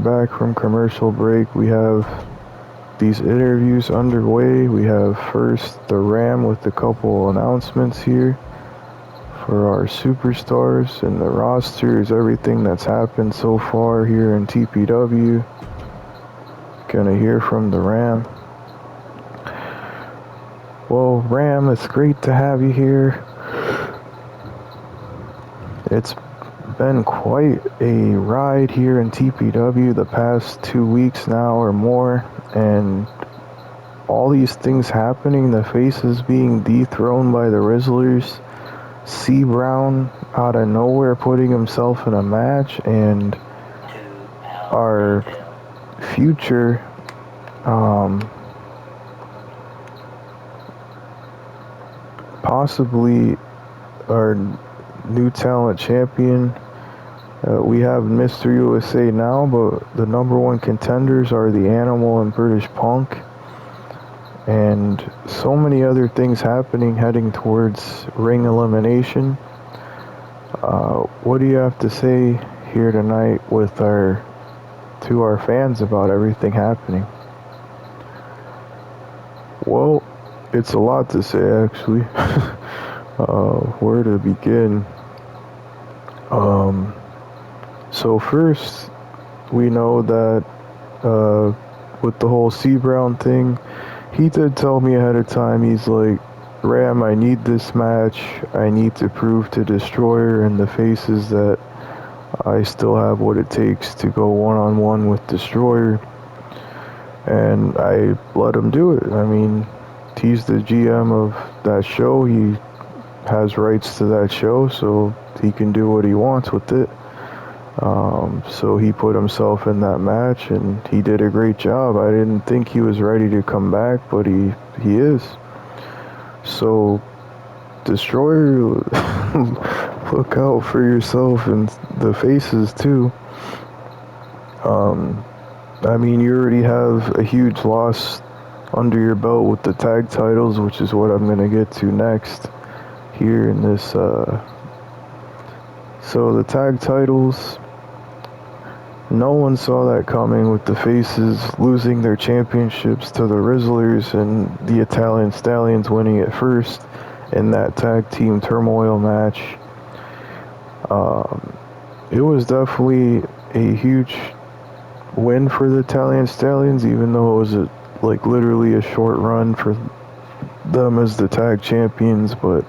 back from commercial break. We have these interviews underway. We have first the Ram with a couple announcements here for our superstars and the rosters, everything that's happened so far here in TPW. Gonna hear from the Ram. Well, Ram, it's great to have you here. It's been quite a ride here in TPW the past 2 weeks now or more, and all these things happening, the faces being dethroned by the Rizzlers, C. Brown out of nowhere putting himself in a match, and our future possibly our new talent champion. We have Mr. USA now, but the number one contenders are the Animal and British Punk. And so many other things happening heading towards ring elimination. What do you have to say here tonight to our fans about everything happening? Well, it's a lot to say actually. Where to begin? So first, we know that with the whole C. Brown thing, he did tell me ahead of time, he's like, Ram, I need this match. I need to prove to Destroyer and the faces that I still have what it takes to go one-on-one with Destroyer. And I let him do it. I mean, he's the GM of that show. He has rights to that show, so he can do what he wants with it. So he put himself in that match, and he did a great job. I didn't think he was ready to come back, but he is. So, Destroyer, look out for yourself and the faces too. I mean, you already have a huge loss under your belt with the tag titles, which is what I'm going to get to next here in this. So the tag titles, no one saw that coming with the faces losing their championships to the Rizzlers and the Italian Stallions winning it first in that tag team turmoil match. It was definitely a huge win for the Italian Stallions, even though it was literally a short run for them as the tag champions. But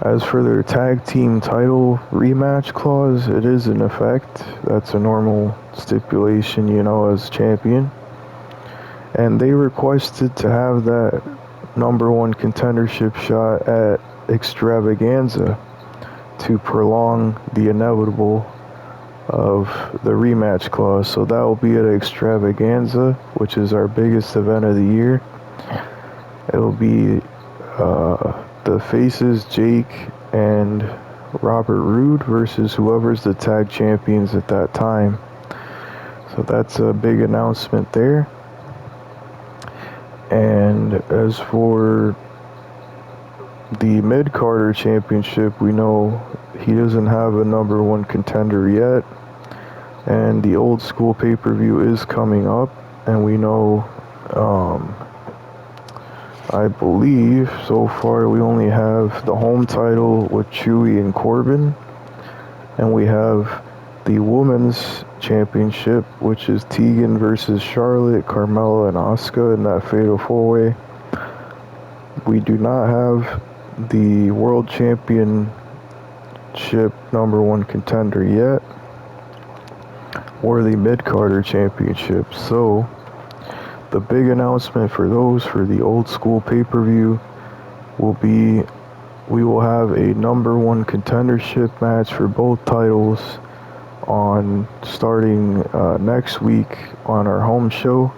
as for their tag team title rematch clause, it is in effect. That's a normal stipulation, as champion. And they requested to have that number one contendership shot at Extravaganza to prolong the inevitable of the rematch clause. So that will be at Extravaganza, which is our biggest event of the year. It will be the faces, Jake and Robert Roode, versus whoever's the tag champions at that time. So that's a big announcement there. And as for the Mid-Carter Championship, we know he doesn't have a number one contender yet. And the old school pay-per-view is coming up. And we know, I believe so far we only have the home title with Chewy and Corbin. And we have the Women's Championship, which is Tegan versus Charlotte, Carmella, and Asuka in that Fatal 4-Way. We do not have the World Championship number one contender yet, or the Mid-Carter Championship. So the big announcement for those for the old school pay-per-view will be we will have a number one contendership match for both titles on starting next week on our home show.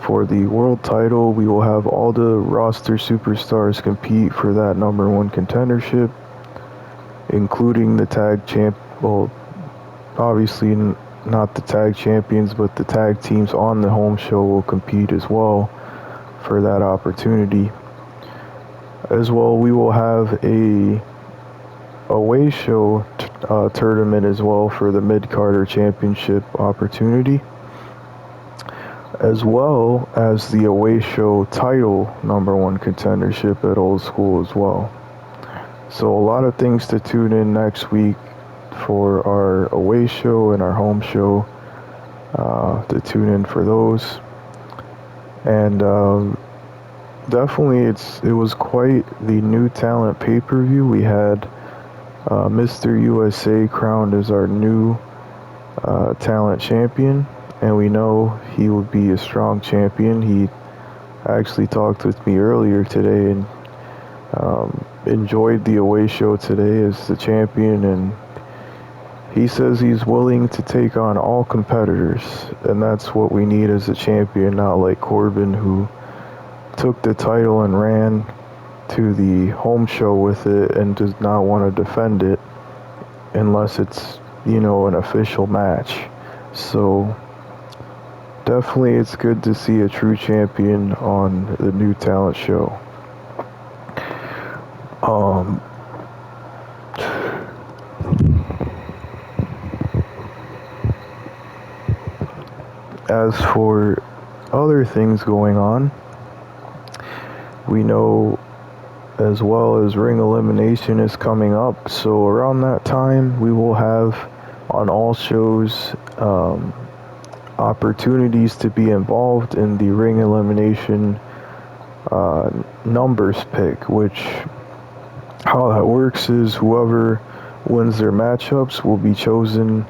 For the world title, we will have all the roster superstars compete for that number one contendership, including the tag champ. Well, obviously not the tag champions, but the tag teams on the home show will compete as well for that opportunity. As well, we will have a away show tournament as well for the Mid-Carter Championship opportunity, as well as the away show title #1 contendership at Old School as well. So a lot of things to tune in next week for our away show and our home show, to tune in for those. And definitely it was quite the new talent pay-per-view. We had Mr. USA crowned as our new talent champion, and we know he will be a strong champion. He actually talked with me earlier today and enjoyed the away show today as the champion, and he says he's willing to take on all competitors, and that's what we need as a champion, not like Corbin, who took the title and ran to the home show with it and does not want to defend it unless it's, an official match. So definitely it's good to see a true champion on the new talent show. As for other things going on, we know as well as ring elimination is coming up, so around that time we will have on all shows opportunities to be involved in the ring elimination numbers pick, which how that works is whoever wins their matchups will be chosen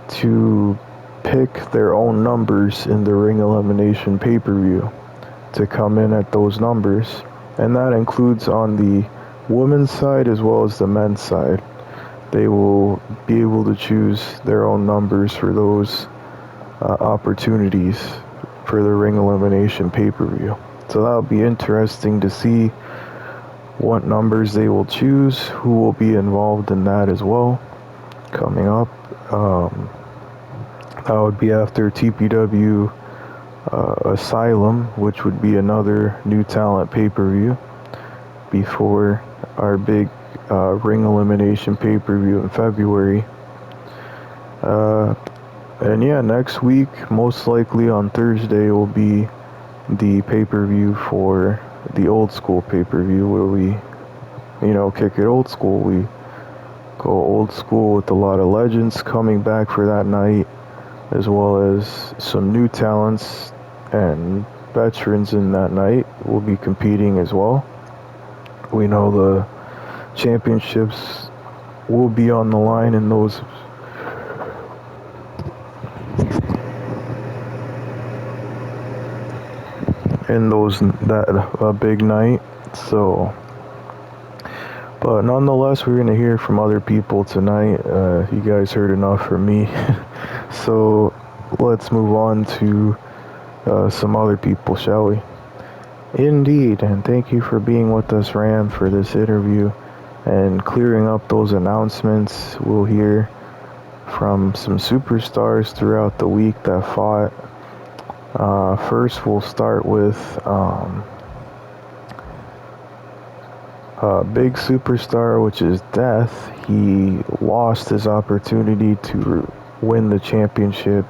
to pick their own numbers in the ring elimination pay-per-view to come in at those numbers, and that includes on the women's side as well as the men's side. They will be able to choose their own numbers for those opportunities for the ring elimination pay-per-view. So that'll be interesting to see what numbers they will choose, who will be involved in that as well coming up. That would be after TPW Asylum, which would be another new talent pay-per-view before our big ring elimination pay-per-view in February. And yeah, next week, most likely on Thursday, will be the pay-per-view for the Old School pay-per-view, where we, kick it old school. We go old school with a lot of legends coming back for that night, as well as some new talents and veterans in that night will be competing as well. We know the championships will be on the line in those that big night. So, but nonetheless, we're gonna hear from other people tonight. You guys heard enough from me, so let's move on to some other people, shall we? Indeed, and thank you for being with us, Ram, for this interview and clearing up those announcements. We'll hear from some superstars throughout the week that fought. First, we'll start with a big superstar, which is Death. He lost his opportunity to win the championship.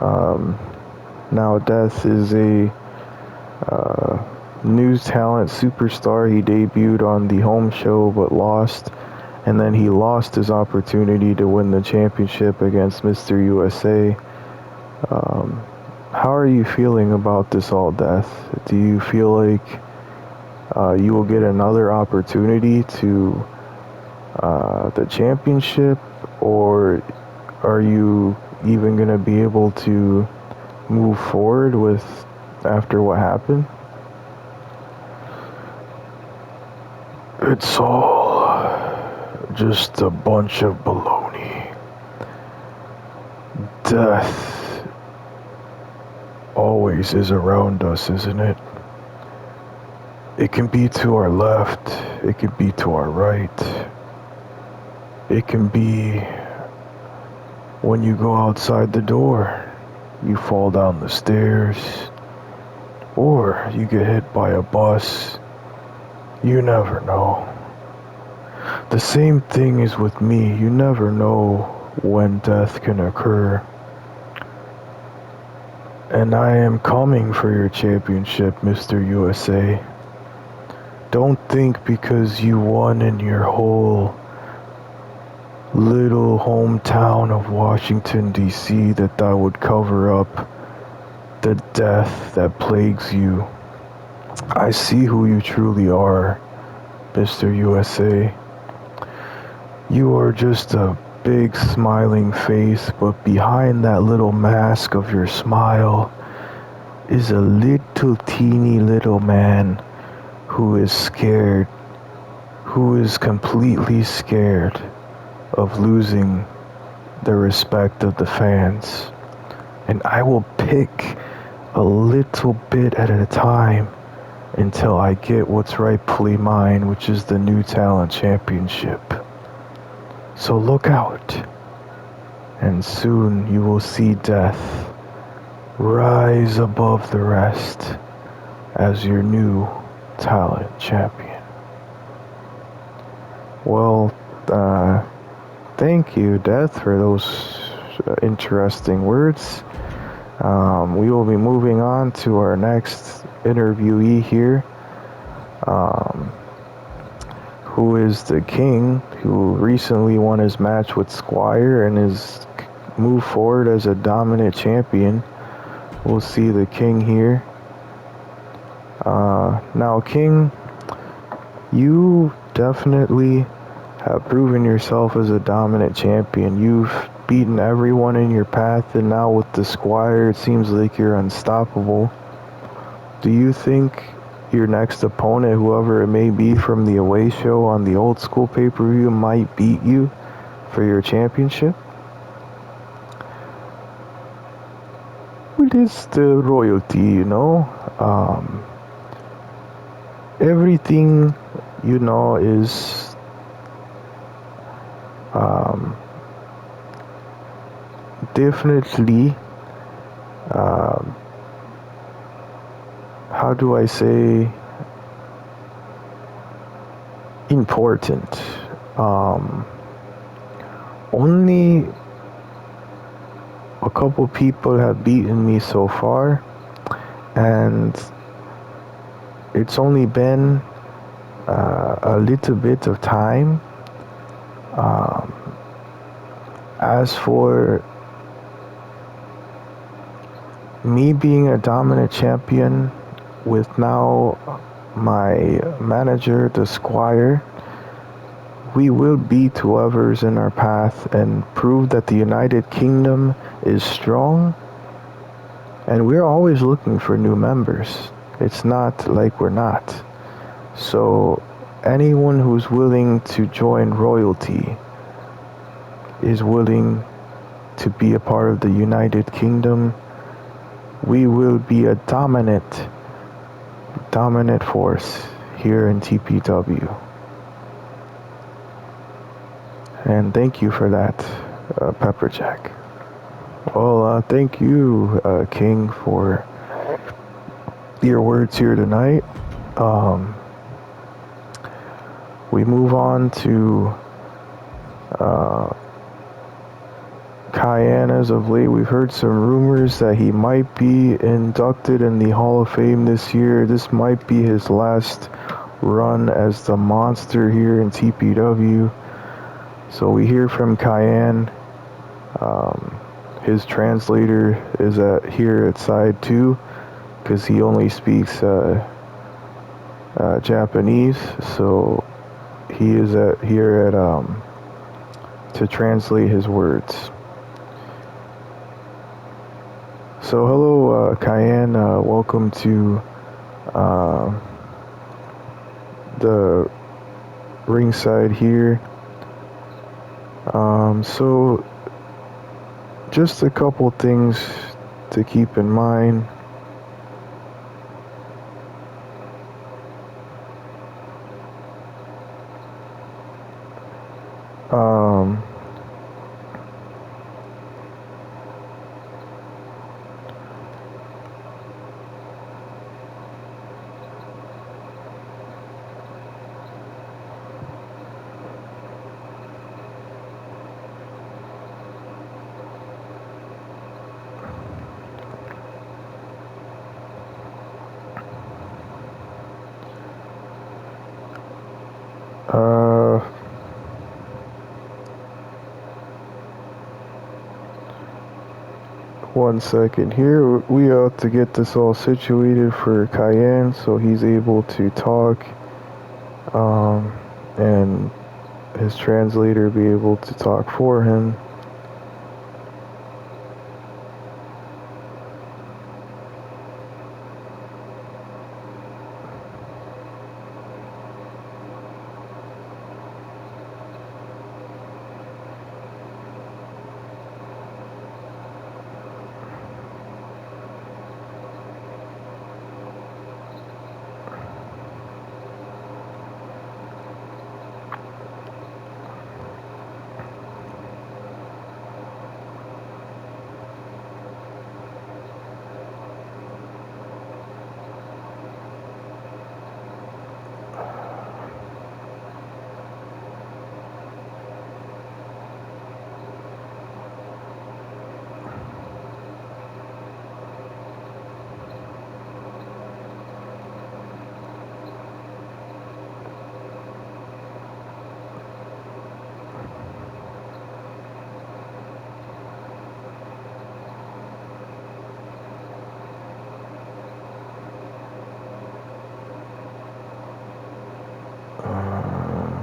Now Death is a new talent superstar. He debuted on the home show but lost, and then he lost his opportunity to win the championship against Mr. USA. How are you feeling about this all, Death? Do you feel like you will get another opportunity to the championship, or are you even going to be able to move forward with after what happened? It's all just a bunch of baloney. Death always is around us, isn't it? It can be to our left, it can be to our right. It can be when you go outside the door, you fall down the stairs, or you get hit by a bus. You never know. The same thing is with me. You never know when death can occur. And I am coming for your championship, Mr. USA. Don't think because you won in your whole little hometown of Washington, D.C. that would cover up the death that plagues you. I see who you truly are, Mr. USA. You are just a big smiling face, but behind that little mask of your smile is a little teeny little man who is scared, who is completely scared of losing the respect of the fans. And I will pick a little bit at a time until I get what's rightfully mine, which is the New Talent Championship. So look out, and soon you will see death rise above the rest as your new talent champion. Well, thank you, Death, for those interesting words. We will be moving on to our next interviewee here, who is the King, who recently won his match with Squire and is moved forward as a dominant champion. We'll see the King here. Now, King, you definitely have proven yourself as a dominant champion. You've beaten everyone in your path, and now with the Squire, it seems like you're unstoppable. Do you think your next opponent, whoever it may be from the away show on the old school pay-per-view, might beat you for your championship? Well, it's the royalty, you know. Everything, you know, is definitely, how do I say, important. Only a couple people have beaten me so far, and it's only been a little bit of time. As for me being a dominant champion with now my manager, the Squire, we will beat whoever's in our path and prove that the United Kingdom is strong. And we're always looking for new members. It's not like we're not. So anyone who's willing to join royalty is willing to be a part of the United Kingdom. We will be a dominant force here in TPW. And thank you for that, Pepperjack. Well, thank you, King, for your words here tonight. We move on to Kyan. As of late, we've heard some rumors that he might be inducted in the Hall of Fame this year. This might be his last run as the monster here in TPW. So we hear from Kyan. His translator is here at side 2 because he only speaks Japanese. So he is here to translate his words. So hello, Kyan. Welcome to the ringside here. So just a couple things to keep in mind. One second here. We have to get this all situated for Kyan so he's able to talk, and his translator be able to talk for him.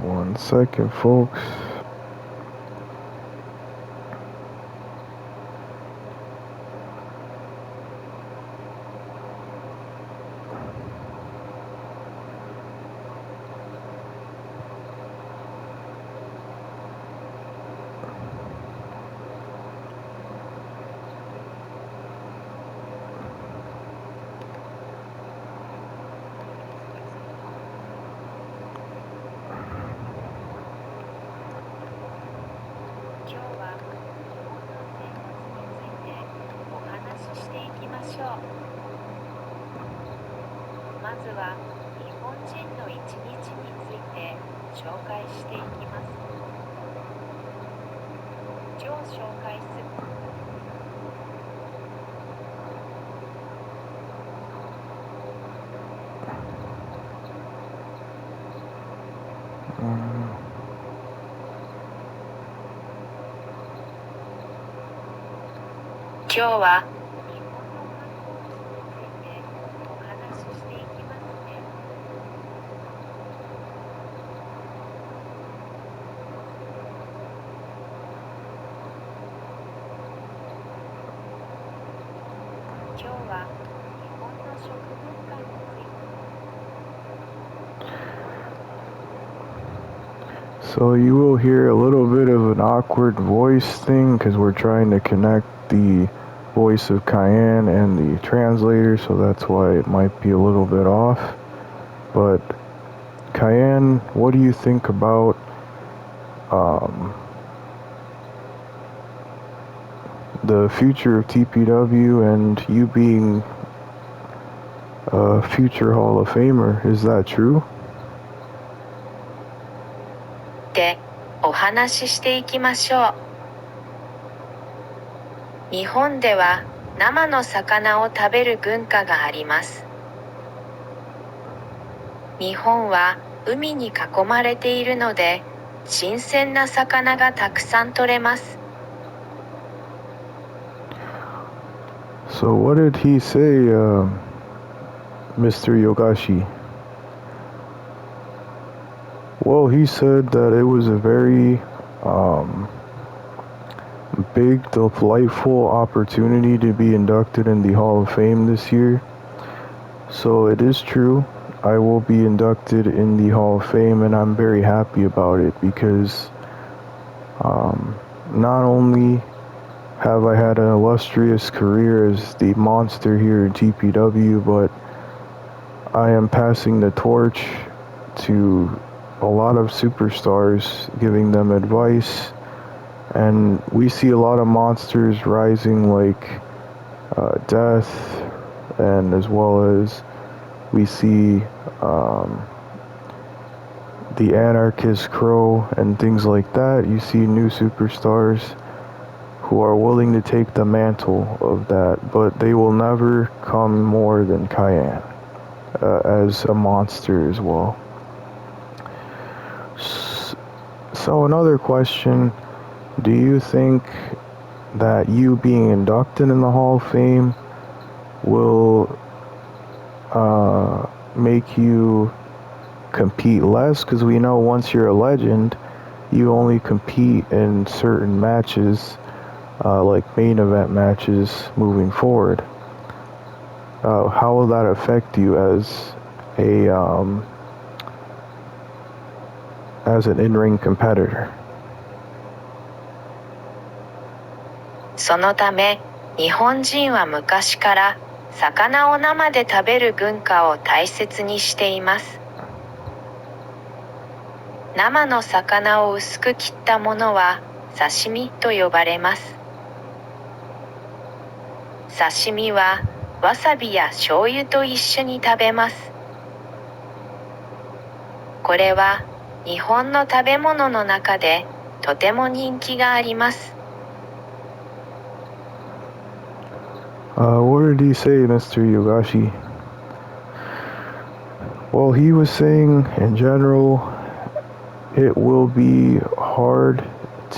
One second, folks. So you will hear a little bit of an awkward voice thing because we're trying to connect the voice of Kyan and the translator, so that's why it might be a little bit off. But Kyan, what do you think about the future of TPW and you being a future Hall of Famer? Is that true? で、お話ししていきましょう。日本では生の魚を食べる文化があります。日本は海に囲まれているので、新鮮な魚がたくさん取れます。So what did he say, Mr. Yogashi? Well, he said that it was a very big, delightful opportunity to be inducted in the Hall of Fame this year. So it is true. I will be inducted in the Hall of Fame, and I'm very happy about it because not only have I had an illustrious career as the monster here in TPW, but I am passing the torch to a lot of superstars, giving them advice, and we see a lot of monsters rising like Death, and as well as we see the Anarchist Crow and things like that. You see new superstars who are willing to take the mantle of that, but they will never come more than Kyan as a monster as well. So another question, do you think that you being inducted in the Hall of Fame will make you compete less, because we know once you're a legend, you only compete in certain matches, like main event matches moving forward. How will that affect you as an in-ring competitor? そのため、日本人は昔から魚を生で食べる文化を大切にしています。生の魚を薄く切ったものは刺身と呼ばれます。刺身はわさびや醤油と一緒に食べます。これは日本の食べ物の中でとても人気があります。What did he say, Mr. Yogashi? Well, he was saying, in general, it will be hard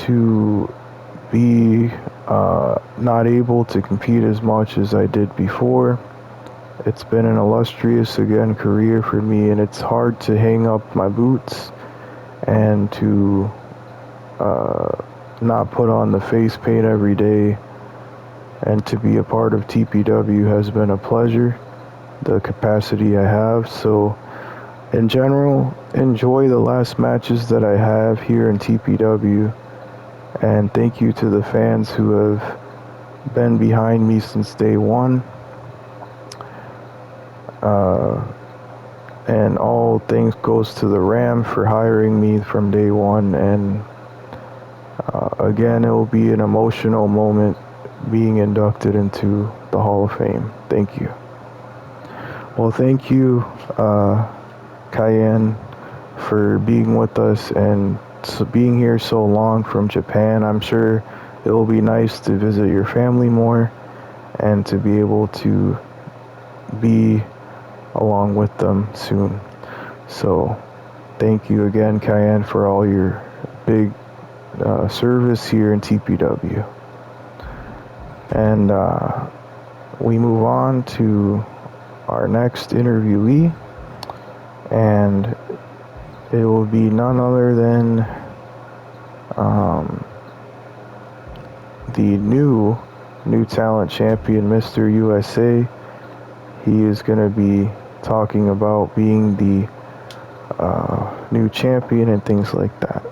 to be not able to compete as much as I did before. It's been an illustrious, again, career for me, and it's hard to hang up my boots and to not put on the face paint every day. And to be a part of TPW has been a pleasure, the capacity I have. So in general, enjoy the last matches that I have here in TPW, and thank you to the fans who have been behind me since day one. And all thanks goes to the Ram for hiring me from day one, and again, it will be an emotional moment being inducted into the Hall of Fame. Thank you. Well, thank you, Kyan, for being with us and being here so long from Japan. I'm sure it will be nice to visit your family more and to be able to be along with them soon. So thank you again, Kyan, for all your big service here in TPW. And we move on to our next interviewee, and it will be none other than the new talent champion, Mr. USA. He is going to be talking about being the new champion and things like that.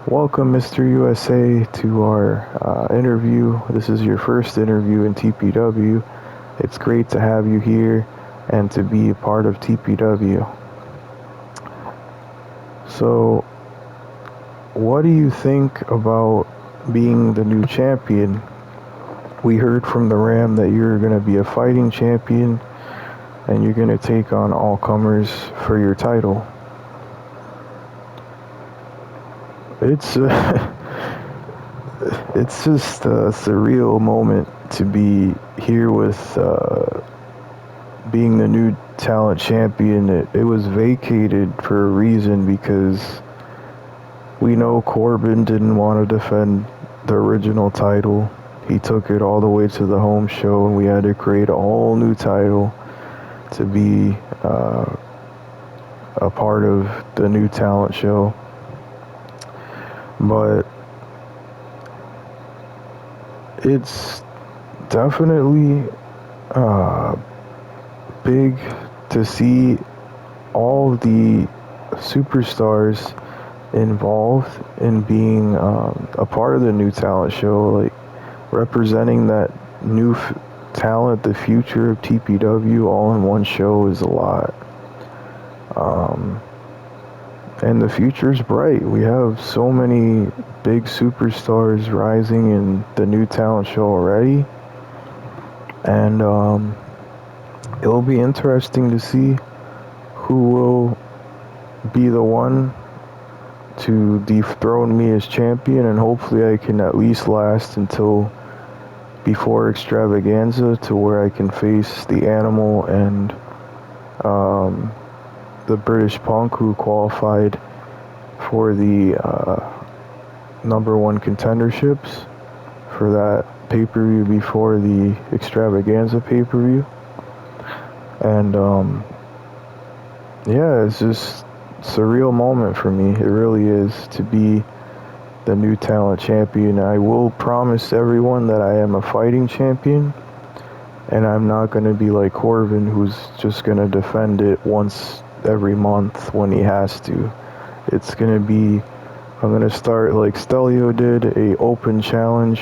Welcome, Mr. USA, to our interview. This is your first interview in TPW. It's great to have you here and to be a part of TPW. So, what do you think about being the new champion? We heard from the Ram that you're going to be a fighting champion and you're going to take on all comers for your title. It's it's just a surreal moment to be here with being the new talent champion. It was vacated for a reason, because we know Corbin didn't want to defend the original title. He took it all the way to the home show, and we had to create a whole new title to be a part of the new talent show. But it's definitely big to see all the superstars involved in being a part of the new talent show, like representing that new talent, the future of TPW, all in one show is a lot. And the future's bright. We have so many big superstars rising in the new talent show already. And it'll be interesting to see who will be the one to dethrone me as champion, and hopefully I can at least last until before Extravaganza, to where I can face the Animal and the British Punk, who qualified for the number one contenderships. for that pay-per-view before the extravaganza pay-per-view. And yeah, it's just a surreal moment for me. It really is, to be the new talent champion. I will promise everyone that I am a fighting champion, and I'm not going to be like Corbin, who's just going to defend it once every month when he has to. It's going to be, I'm going to start like Stelio did, a open challenge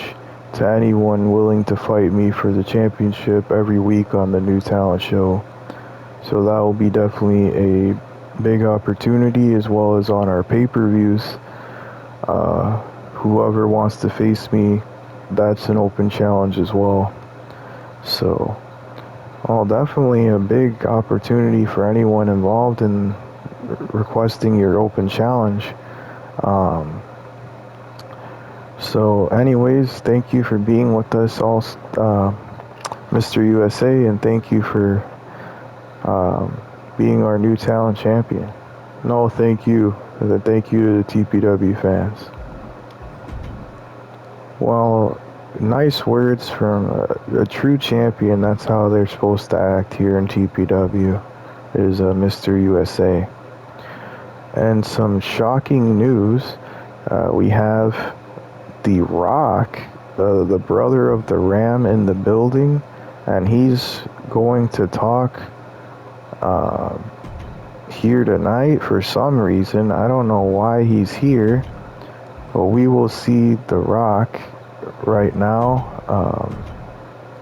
to anyone willing to fight me for the championship every week on the New Talent Show. So that will be definitely a big opportunity, as well as on our pay-per-views. Whoever wants to face me, that's an open challenge as well. So, definitely a big opportunity for anyone involved in requesting your open challenge. So anyways, thank you for being with us all, Mr. USA, and thank you for being our new talent champion. No, thank you. Thank you to the TPW fans. Well, nice words from a true champion. That's how they're supposed to act here in TPW, is Mr. USA. And some shocking news. We have The Rock, the brother of the Ram, in the building, and he's going to talk here tonight for some reason. I don't know why he's here, but we will see The Rock right now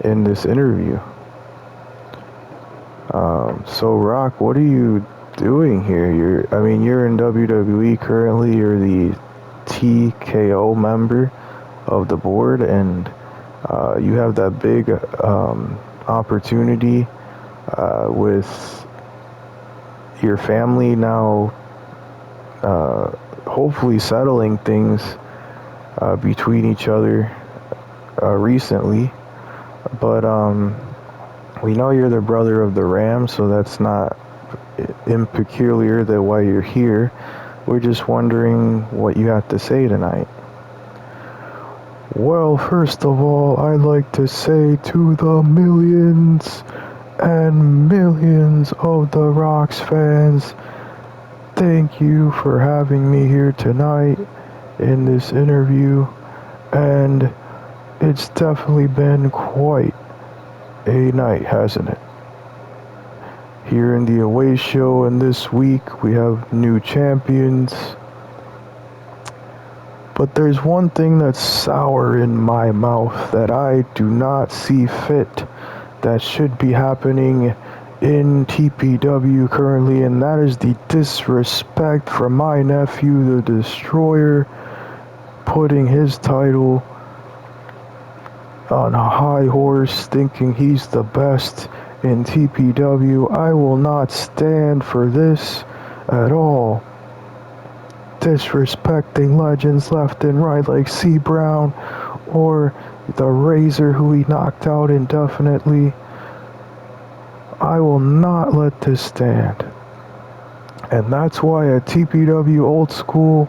in this interview. So Rock, what are you doing here? You're in WWE currently. You're the TKO member of the board, and you have that big opportunity with your family now hopefully settling things between each other recently. But we know you're the brother of the Ram, so that's not peculiar that why you're here. We're just wondering what you have to say tonight. Well, first of all, I'd like to say to the millions and millions of The Rock's fans, thank you for having me here tonight in this interview, and it's definitely been quite a night, hasn't it? Here in the away show, and this week we have new champions. But there's one thing that's sour in my mouth that I do not see fit that should be happening in TPW currently, and that is the disrespect from my nephew, the Destroyer, putting his title on a high horse, thinking he's the best in TPW. I will not stand for this at all. Disrespecting legends left and right like C. Brown or the Razor, who he knocked out indefinitely. I will not let this stand. And that's why at TPW Old School,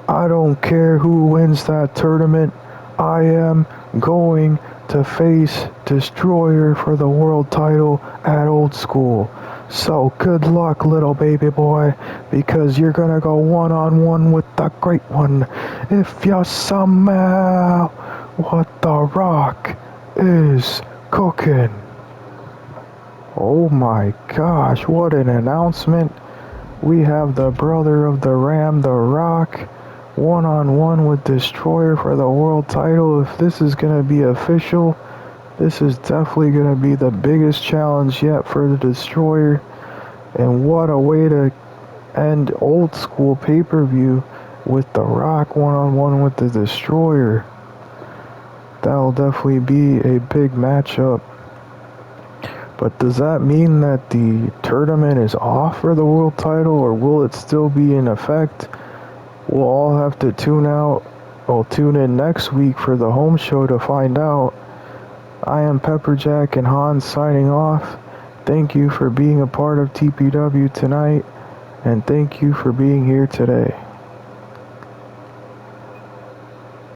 I don't care who wins that tournament, I am going to face Destroyer for the world title at Old School. So good luck, little baby boy, because you're gonna go one-on-one with the great one if you somehow what The Rock is cooking. Oh my gosh, what an announcement. We have the brother of the Ram, The Rock, one-on-one with Destroyer for the world title. If this is gonna be official, this is definitely going to be the biggest challenge yet for the Destroyer. And what a way to end Old School pay-per-view with The Rock one-on-one with the Destroyer. That'll definitely be a big matchup. But does that mean that the tournament is off for the world title, or will it still be in effect? We'll all have to tune in next week for the home show to find out. I am Pepperjack and Hans signing off. Thank you for being a part of TPW tonight, and thank you for being here today.